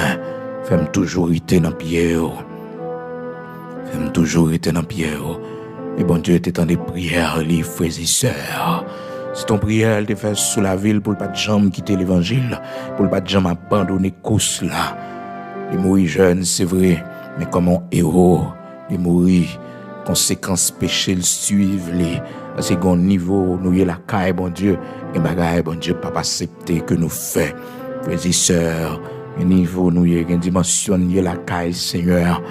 fais-moi toujours rester dans pied. Fais-moi toujours rester dans pied. Et bon Dieu, t'es dans des prières, les frères et sœurs. Si ton prière, elle te fait sous la ville pour ne pas de jambe quitter l'évangile, pour ne pas de jambe abandonner course là. Les mourir jeunes, c'est vrai. Mais comme un héros, de mourir, conséquences péché, le suivre, à ce grand niveau, nous y la caille, bon Dieu, et bagaille, bon Dieu, pas accepter que nous fait, frères et sœurs, un niveau, nous y une dimension, y la caille, Seigneur,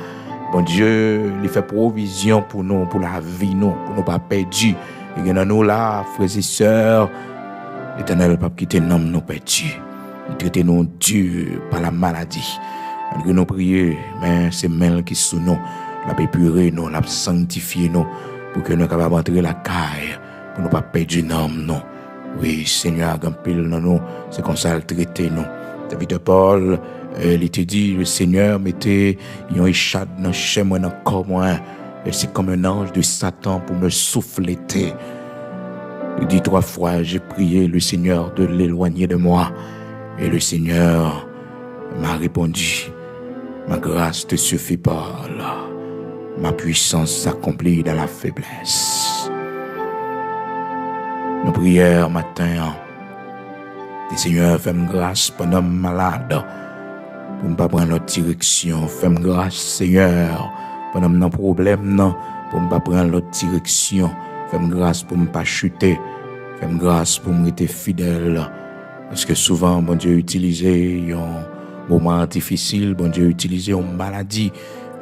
bon Dieu, il fait provision pour nous, pour la vie, nous, pour nous pas perdus, et dans nous là, frères et sœurs, l'Éternel pas quitter nous, nous perdus, il traite nous durs par la maladie. Malgré nos prières, mais c'est Mel qui sous nous, l'a épuré nous, l'a sanctifié nous, pour que nous capables d'entrer la caille, pour ne pas perdre une âme, non. Oui, Seigneur, quand pile dans nous, c'est comme ça le traiter nous. David de Paul, il te dit, le Seigneur mettait une écharpe dans le chemin dans le corps, moi, et c'est comme un ange de Satan pour me souffler. Il dit 3 fois, j'ai prié le Seigneur de l'éloigner de moi, et le Seigneur m'a répondu. Ma grâce te suffit pas là. Ma puissance s'accomplit dans la faiblesse. Nos prières matin, le Seigneur fais-moi grâce pendant malade, pour ne pas prendre notre direction. Fais-moi grâce, Seigneur, pendant nos problèmes, pour ne pas prendre notre direction. Fais-moi grâce pour ne pas chuter. Fais-moi grâce pour me rester fidèle. Parce que souvent, bon Dieu, utiliser un moment difficile, bon Dieu, utiliser une maladie,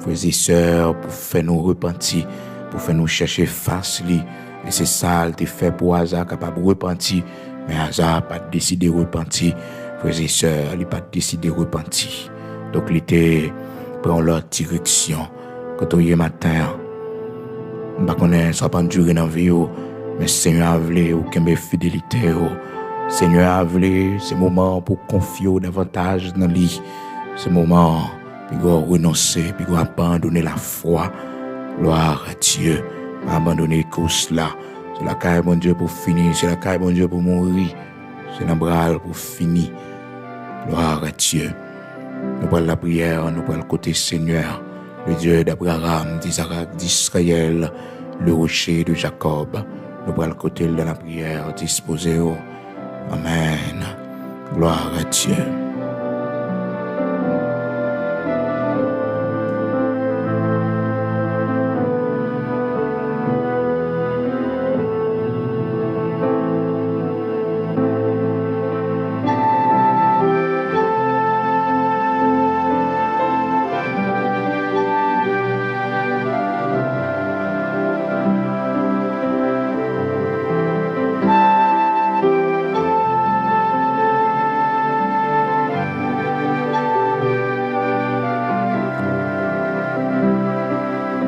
frères et sœurs, pour faire nous repentir, pour faire nous chercher face lui. Et c'est ça, il te fait pour hasard capable de repentir, mais hasard pas décidé de repentir, frères et sœurs, il pas décidé de repentir. Donc, il était prend leur direction. Quand on y est matin, on ne connaît pas pas durer dans la vie, mais Seigneur a voulu aucune fidélité. Seigneur a voulu ce moment pour confier davantage dans lui. Ce moment, pour renoncer, pour abandonner la foi. Gloire à Dieu. Abandonner la course là. C'est la caille, bon Dieu, pour finir. C'est la caille, bon Dieu, pour mourir. C'est la bras pour finir. Gloire à Dieu. Nous prenons la prière, nous prenons le côté Seigneur, le Dieu d'Abraham, d'Isaac, d'Israël, le rocher de Jacob. Nous prenons le côté de la prière, disposé. Amen. Gloire à Dieu.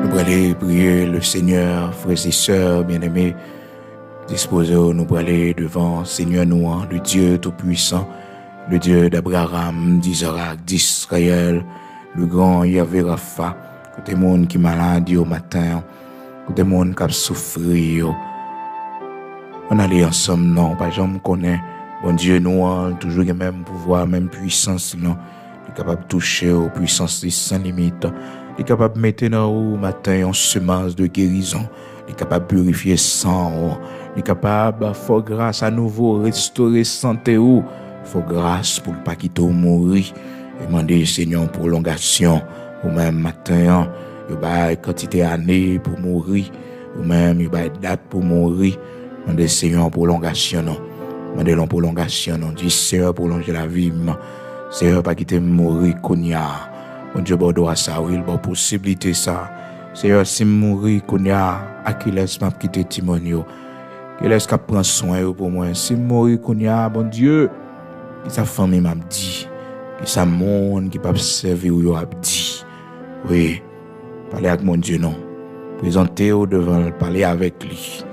Nous allons prier le Seigneur, frères et sœurs bien-aimés. Disposez-vous, nous allons devant Seigneur nous, le Dieu Tout-Puissant, le Dieu d'Abraham, d'Isaac, d'Israël, le grand Yahvé Rapha, côté monde qui est malade au matin, côté monde qui a souffert. On allait ensemble, non, pas jamais connaît. Bon Dieu, nous, toujours le même pouvoir, même puissance, non. Il est capable de toucher aux puissances sans limite. Il est capable de mettre dans au matin une semence de guérison. Il est capable de purifier sang. Il est capable de faire grâce à nouveau, restaurer santé. Il faut grâce pour ne pas quitter ou mourir. Et demander Seigneur une prolongation. Ou même matin, il y a une quantité d'années pour mourir. Ou même il y a une date pour mourir. Demander Seigneur une prolongation. Demander une prolongation. Dis Seigneur prolonger la vie. Seigneur pas quitter mourir konya. Mon Dieu bordeaux à ça, oui, bon possibilité ça. Seigneur si mourir konya, Achilles m'a quitter Timonio. Qu'il laisse qu'à prendre soin pour moi. Si mourir konya, bon Dieu, qui sa famille m'a dit, qui sa monde qui pas servir ou a dit. Oui, parler avec mon Dieu non. Présenter au devant, parler avec lui.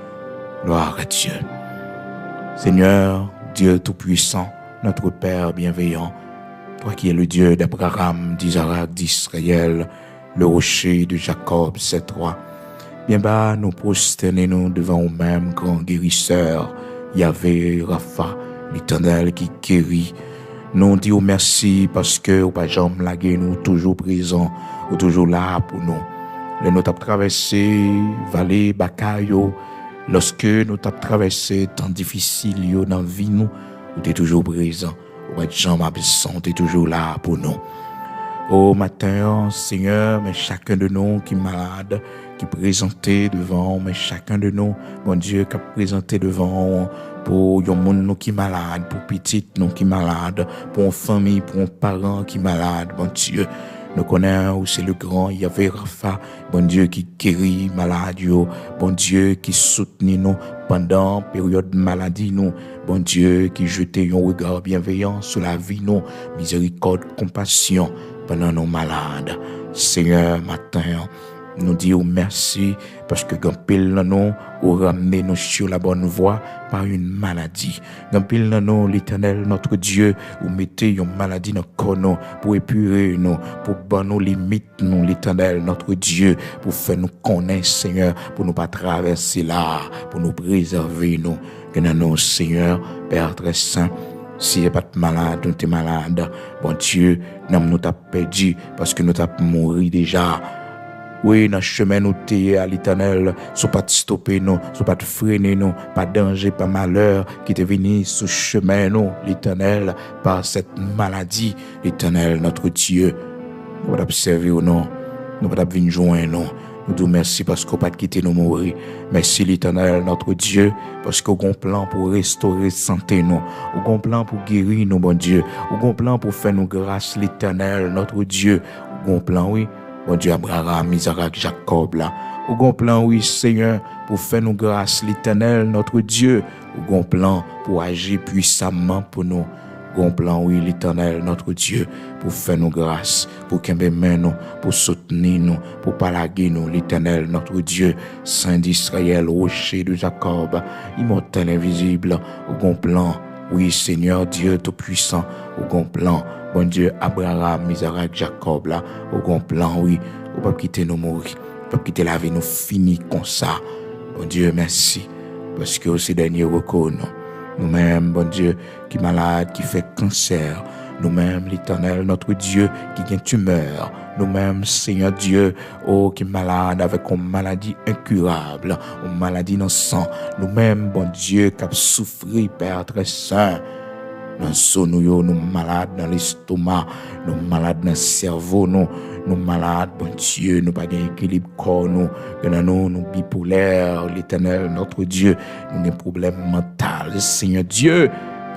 Gloire à Dieu. Seigneur, Dieu tout-puissant, notre Père bienveillant, toi qui es le Dieu d'Abraham, d'Isaac, d'Israël, le rocher de Jacob, c'est toi. Bien bas, nous prosternons devant nous-mêmes, grand guérisseur, Yahvé, Rapha, l'Éternel qui guérit. Nous disons merci parce que, au pas jamais laguer nous, toujours présents, ou toujours là pour nous. Le nous avons traversé vallée, bakayo, lorsque nous avons traversé temps difficile dans la vie, nous, tu es toujours présent. Jean Mabesson, tu es toujours là pour nous. Au matin, Seigneur, mais chacun de nous qui est malade, qui est présenté devant, mais chacun de nous, mon Dieu, qui est présenté devant, pour un monde qui est malade, pour petite nous qui est malade, pour une famille, pour un parent qui est malade, mon Dieu. Nous connaissons où c'est le grand Yahvé Rapha, bon Dieu qui guérit malade, bon Dieu qui soutient nous pendant période de maladie, nous, bon Dieu qui jetait un regard bienveillant sur la vie, nous, miséricorde, compassion pendant nos malades. Seigneur, matin, nous disons merci parce que quand pile nous ou ramener nous sur la bonne voie par une maladie. Quand pile nous l'Éternel notre Dieu ou mettez une maladie dans corps nous pour épurer nous, pour ban nos limites nous l'Éternel notre Dieu pour faire nous connaître Seigneur, pour nous pas traverser là, pour nous préserver nous. Que nous Seigneur Père très saint. Si n'est pas malade, nous sommes malades. Bon Dieu, nous t'as perdu parce que nous t'as mouru déjà. Oui, dans le chemin nous t'es à l'Éternel, soit pas de stopper nous, soit pas de freiner nous, pas de danger, pas malheur qui te venu sur le chemin nous, l'Éternel, par cette maladie, l'Éternel, notre Dieu. Nous pas observer ou non, nous pas venir joindre nous. Nous disons merci parce qu'on pas quitter nous mourir. Merci l'Éternel, notre Dieu, parce qu'on a un plan pour restaurer santé nous. On a un plan pour guérir nous, bon Dieu. On a un plan pour faire nous grâce, l'Éternel, notre Dieu. On a un plan, oui. Bon Dieu, Abraham, Isaac, Jacob, là. Au grand plan, oui, Seigneur, pour faire nous grâce, l'Éternel, notre Dieu. Au grand plan, pour agir puissamment pour nous. Au grand plan, oui, l'Éternel, notre Dieu, pour faire nous grâce, pour qu'il nous, pour soutenir nous, pour palaguer nous, l'Éternel, notre Dieu, Saint d'Israël, rocher de Jacob, immortel, invisible. Au grand plan, oui, Seigneur, Dieu tout-puissant, au grand plan. Bon Dieu, Abraham, Isaac, Jacob, là, au grand plan, oui, on peut quitter nous mourir, on peut quitter la vie, nous finir comme ça. Bon Dieu, merci, parce que aussi dernier recours, nous-mêmes, bon Dieu, qui est malade, qui fait cancer, Nous-mêmes, l'Éternel, notre Dieu, qui vient tumeur. Nous-mêmes, Seigneur Dieu, oh, qui est malade avec une maladie incurable, une maladie dans le sang. Nous-mêmes, bon Dieu, qui a souffert, Père très saint. Nous malades dans l'estomac, nous malades dans le cerveau, nous malades, bon Dieu, nous pas d'équilibre corps, nous bipolaires, l'Éternel, notre Dieu, nous avons des problèmes mentaux, Seigneur Dieu.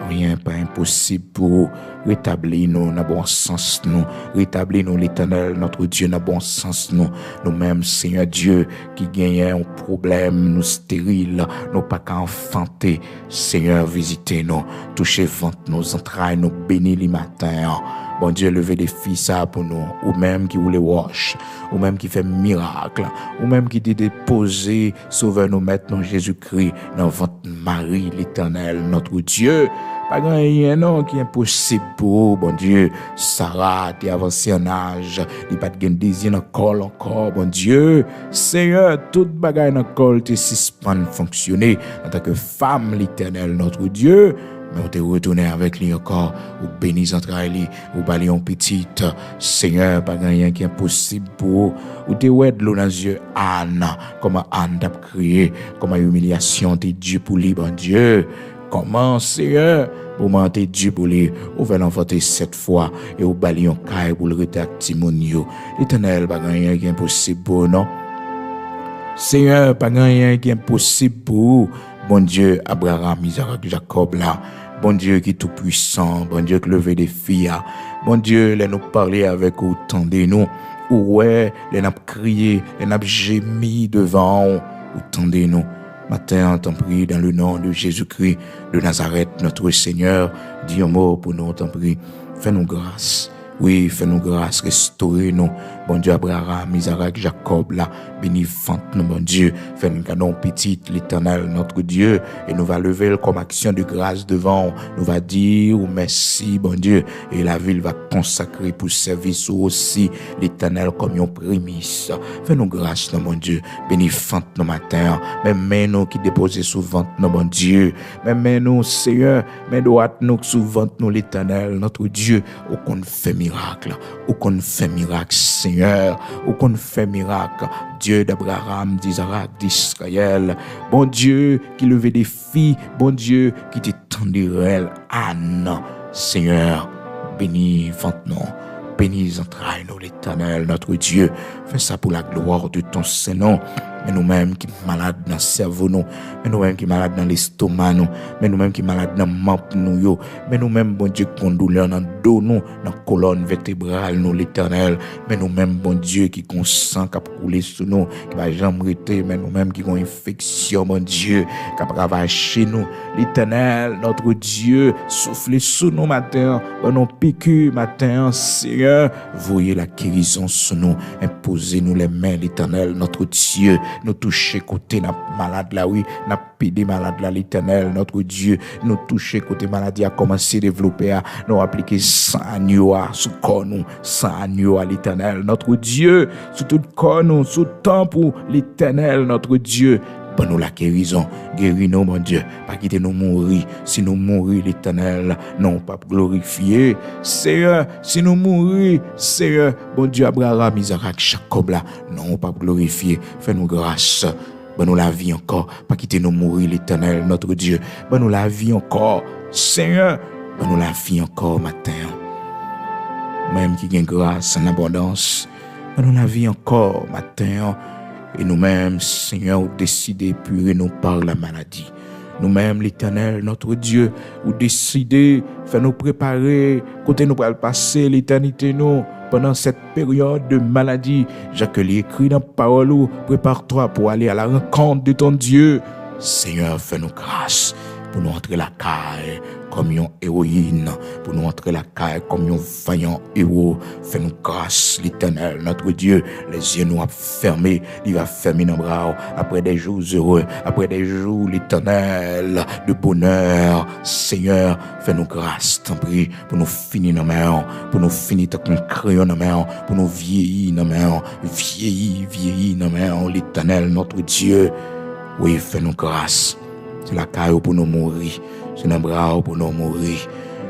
Rien n'est pas impossible pour rétablir nous dans bon sens nous, rétablir nous l'Éternel, notre Dieu dans bon sens nous-mêmes, Seigneur Dieu, qui gagnent un problème, nous stériles, nous pas qu'à enfanter, Seigneur, visitez-nous, touchez ventre nos entrailles, nous bénis les matins. Bon Dieu, levez des filles ça pour nous, ou même qui voulait wash, ou même qui fait miracle, ou même qui dit déposer, sauveur nous mettre dans Jésus-Christ, dans votre Marie, l'Éternel, notre Dieu. Pas rien non qui est impossible pour bon Dieu. Sarah, t'es avancé en âge, il pas de désir encore, bon Dieu. Seigneur, toute bagaille dans col, t'es suspend fonctionner en tant que femme, l'Éternel, notre Dieu. Mais on te retourné avec lui encore, ou bénis entre lui, ou balion petite. Seigneur, pas rien qui est impossible pour ou te oued l'eau dans les yeux, Anne, comment Anne t'a crié, comment humiliation t'es Dieu pour lui, bon Dieu. Comment, Seigneur, pour m'entendre Dieu pour lui, ou va l'enfanter 7 fois, et ou balion caille pour le rétactimonio. L'Éternel, pas rien qui est impossible pour non. Seigneur, pas rien qui est impossible pour bon Dieu, Abraham, Isaac, Jacob là. Bon Dieu qui est tout puissant, bon Dieu qui levait des filles, bon Dieu, les nous parler avec vous, tendez-nous, ou ouais, les nous crier, les nous gémir devant vous, tendez-nous. Matin, t'en prie, dans le nom de Jésus-Christ de Nazareth, notre Seigneur, dis un mot pour nous, t'en prie, fais-nous grâce. Oui, fais-nous grâce, restaurez-nous. Bon Dieu, Abraham, Isaac, Jacob, là, bénifante-nous, bon Dieu. Fais-nous canon petite, l'Éternel, notre Dieu. Et nous va lever comme action de grâce devant. Nous va dire merci, bon Dieu. Et la ville va consacrer pour service aussi, l'Éternel, comme une prémisse. Fais-nous grâce, mon Dieu. Bénifante nos matins. Même nous qui déposons sous ventre, bon Dieu. Même nous, Seigneur, mais droite nous sous ventre, nous, l'Éternel, notre Dieu. Ou qu'on fait miracle, ou qu'on fait miracle, Seigneur, ou qu'on fait miracle, Dieu d'Abraham, d'Isaac, d'Israël, bon Dieu qui levait des filles, bon Dieu qui t'étendait Anne, Seigneur, bénis vente-nous, bénis entrailles-nous l'Éternel, notre Dieu, fais ça pour la gloire de ton Saint-Nom. Mais nous-mêmes qui sommes malades dans le cerveau, nous. Mais nous-mêmes qui sommes malades dans l'estomac, nous. Mais nous-mêmes qui sommes malades dans le membre, nous. Mais nous-mêmes, bon Dieu, qui avons douleur dans le dos, nous. Dans la colonne vertébrale, nous, l'Éternel. Mais nous-mêmes, bon Dieu, qui avons sang qui a coulé sur nous, qui va jamais arrêter. Mais nous-mêmes qui avons infection, bon Dieu, qui a travaillé chez nous. L'Éternel, notre Dieu, soufflez sur nous matin, nos piqûres matin, Seigneur. Voyez la guérison sur nous. Imposez-nous les mains, l'Éternel, notre Dieu. Nous toucher côté n'a malade là, oui, n'a pédé malade là, l'Éternel, notre Dieu. Nous toucher côté maladie a commencé à développer, nous appliquer sans agneau sous corps nous, sans agneau à l'Éternel, notre Dieu, sous tout corps nous, sous temps pour l'Éternel, notre Dieu. Bon nous la guérison, guéris-nous mon Dieu, pas quitter nous mourir, si nous mourir l'Éternel, non pas glorifier, Seigneur, si nous mourir, Seigneur, bon Dieu Abraham, Isaac, Jacob là, non pas glorifier, fais-nous grâce, bon nous la vie encore, pas quitter nous mourir l'Éternel, notre Dieu, bon nous la vie encore, Seigneur, bon nous la vie encore matin, même qui gagne grâce en abondance, bon nous la vie encore matin. Et nous-mêmes, Seigneur, décidez purer nous par la maladie. Nous-mêmes, l'Éternel, notre Dieu, ou décidez, faire nous préparer, côté nous pour le passer l'éternité, nous, pendant cette période de maladie. Jacques écrit dans la parole, prépare-toi pour aller à la rencontre de ton Dieu. Seigneur, fais-nous grâce pour nous entrer la caille comme une héroïne, pour nous entrer la caille comme un vaillant héros. Fais-nous grâce, l'Éternel, notre Dieu. Les yeux nous fermés, il va fermer nos bras. Après des jours heureux, après des jours, l'Éternel, de bonheur. Seigneur, fais-nous grâce, t'en prie, pour nous finir nos mains, pour nous finir ton crayon nos mains, pour nous vieillir nos mains, vieillir nos mains, l'Éternel, notre Dieu. Oui, fais-nous grâce. C'est la caille pour nous mourir. C'est un bras pour nous mourir.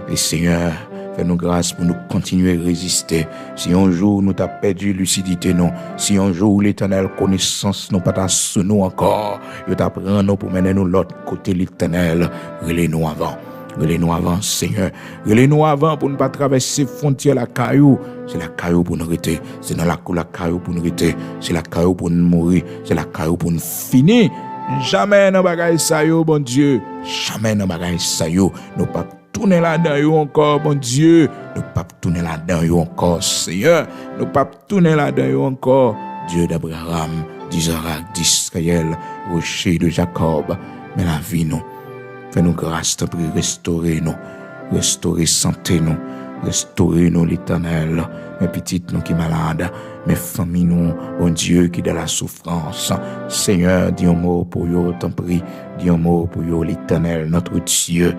Et Seigneur, Fais-nous grâce pour nous continuer à résister. Si un jour nous t'as perdu lucidité, non. Si un jour l'Éternel connaissance nous pas sous nous encore, il t'apprend nous pour mener nous l'autre côté l'Éternel. Relais-nous avant. Relais-nous avant, Seigneur. Relais-nous avant pour ne pas traverser frontières la caillou. C'est la caillou pour nous arrêter. C'est dans la caillou pour nous arrêter. C'est la caillou pour nous mourir. C'est la caillou pour nous finir. Jamais dans bagaille ça yo, bon Dieu. Jamais dans bagaille ça yo. Nous pas tourner là-dedans yo encore, bon Dieu. Nous pas tourner là-dedans yo encore, Seigneur. Nous pas tourner là-dedans yo encore. Dieu d'Abraham, d'Isaac, d'Israël, rocher de Jacob. Mais la vie nous. Fais-nous grâce pour restaurer nous, restaurer santé nous, restaurer nous l'Éternel, mes petites nous qui malades, mes familles nous, bon Dieu qui dans la souffrance. Seigneur, dis un mot pour eux, t'en prie, dis un mot pour eux, l'Éternel, notre Dieu.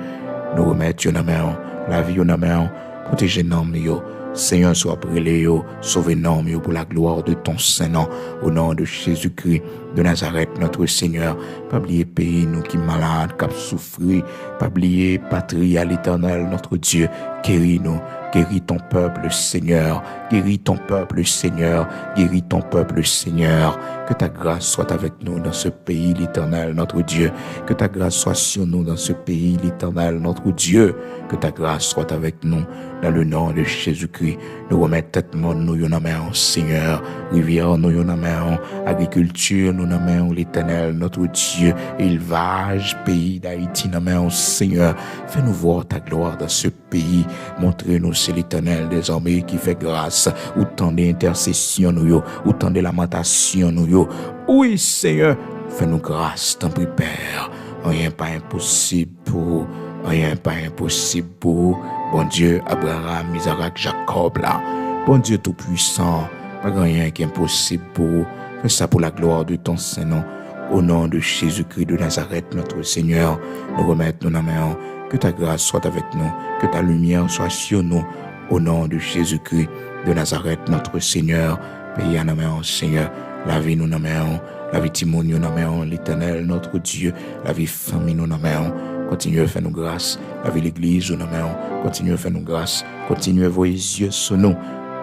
Nous remettons nos mains, la vie nos mains, protégez nos mains. Seigneur, sois brûlé, sauve-nous pour la gloire de ton Saint-Nom, au nom de Jésus-Christ de Nazareth, notre Seigneur. Pas oublier pays, nous qui malades, qui souffrent, pas oublier patrie à l'Éternel, notre Dieu, guéris-nous. Guéris ton peuple, Seigneur. Guéris ton peuple, Seigneur. Guéris ton peuple, Seigneur. Que ta grâce soit avec nous dans ce pays, l'Éternel, notre Dieu. Que ta grâce soit sur nous dans ce pays, l'Éternel, notre Dieu. Que ta grâce soit avec nous dans le nom de Jésus-Christ. Nous remettons tête monde, nous y en main, Seigneur. Rivière, nous y en main. Agriculture, nous y en main, l'Éternel, notre Dieu. Élevage, pays d'Haïti, nous y en main, Seigneur. Fais-nous voir ta gloire dans ce pays. Montrez-nous, c'est l'Éternel désormais qui fait grâce. Autant d'intercessions, nous, autant de lamentations, nous. Oui, Seigneur, fais-nous grâce, t'en prie, Père. Rien pas impossible pour rien pas impossible pour bon Dieu, Abraham, Isaac, Jacob, là. Bon Dieu tout-puissant, pas rien qui est impossible pour. Fais ça pour la gloire de ton Saint-Nom. Au nom de Jésus-Christ de Nazareth, notre Seigneur, nous remettons nos mains. Que ta grâce soit avec nous, que ta lumière soit sur nous. Au nom de Jésus-Christ de Nazareth, notre Seigneur, pays à nos mains, Seigneur, la vie nous nos mains, la vie Timon nous nos mains, l'Éternel, notre Dieu, la vie famille nous nos mains. Continuez à faire nous grâce, la vie l'Église nous nos mains, continuez à faire nous grâce, continuez à voir les yeux sur nous.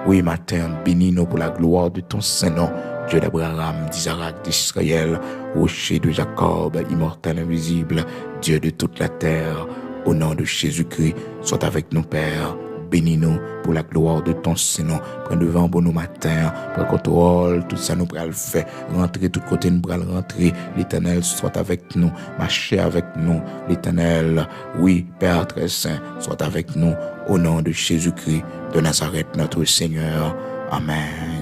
Oui, matin, bénis-nous pour la gloire de ton Saint-Nom. Dieu d'Abraham, d'Isaac, d'Israël, rocher de Jacob, immortel, invisible, Dieu de toute la terre, au nom de Jésus-Christ, sois avec nous, Père. Bénis-nous pour la gloire de ton Saint-Nom. Prends devant pour nous matin, prends contrôle, tout ça nous pourra le faire. Rentrer, tout côté nous pourra le rentrer. L'Éternel soit avec nous, marcher avec nous. L'Éternel, oui, Père très saint, soit avec nous. Au nom de Jésus-Christ de Nazareth, notre Seigneur. Amen.